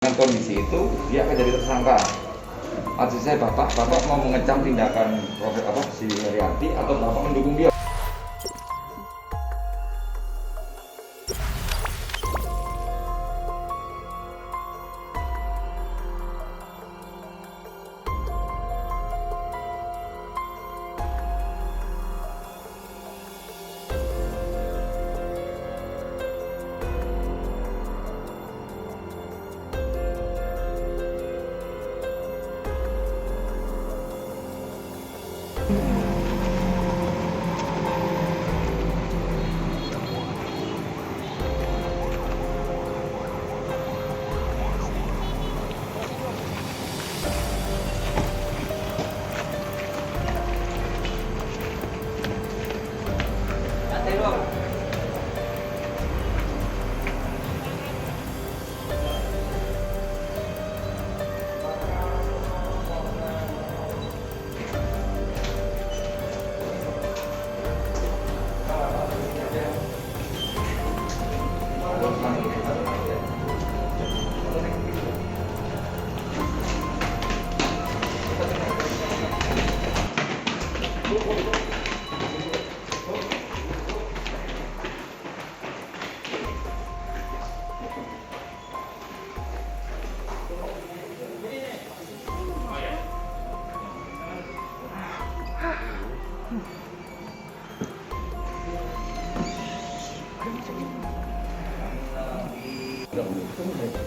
Dengan kondisi itu dia akan jadi tersangka. Maksud saya bapak mau mengecam tindakan si Herianti atau bapak mendukung dia?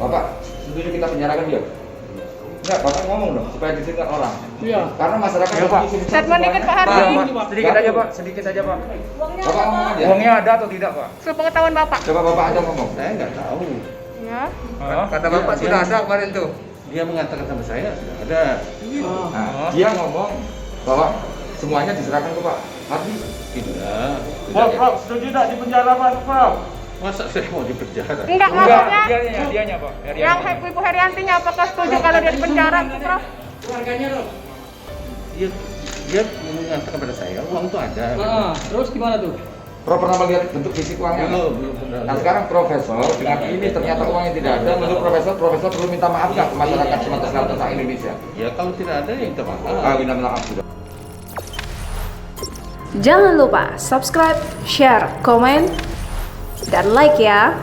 Bapak, setuju kita penjarakan dia? Enggak, Bapak ngomong dong supaya didengar orang. Iya. Karena masyarakat ya, Pak. Statement dikit Pak Hardi. Sedikit aja Pak, sedikit aja Pak. Bapak ngomong aja. Uangnya ada atau tidak Pak? Sepengetahuan Bapak. Coba Bapak aja ngomong. Saya nggak tahu. Ya. Kata Bapak sudah ada kemarin tuh. Dia mengatakan sama saya sudah ada. Nah, dia ngomong bahwa semuanya diserahkan ke Pak Hardi. Tidak. Prof, setuju tidak di penjara Pak, Prof? Masa saya mau di penjara? Enggak, maksudnya Dianya Pak. yang Ibu Heriantinya apakah setuju kalau dia di penjara, Prof? Keluarganya dong. Dia mengatakan kepada saya uang itu ada. Terus gimana tuh? Prof pernah melihat bentuk fisik uangnya? Belum pernah. Nah sekarang Profesor dengan ini ternyata uangnya tidak ada. Menurut Profesor perlu minta maaf nggak ke masyarakat Sumatera Selatan tentang Indonesia? Ya kalau tidak ada ya minta maaf. Minta maaf sudah. Jangan lupa subscribe, share, komen, dan like ya.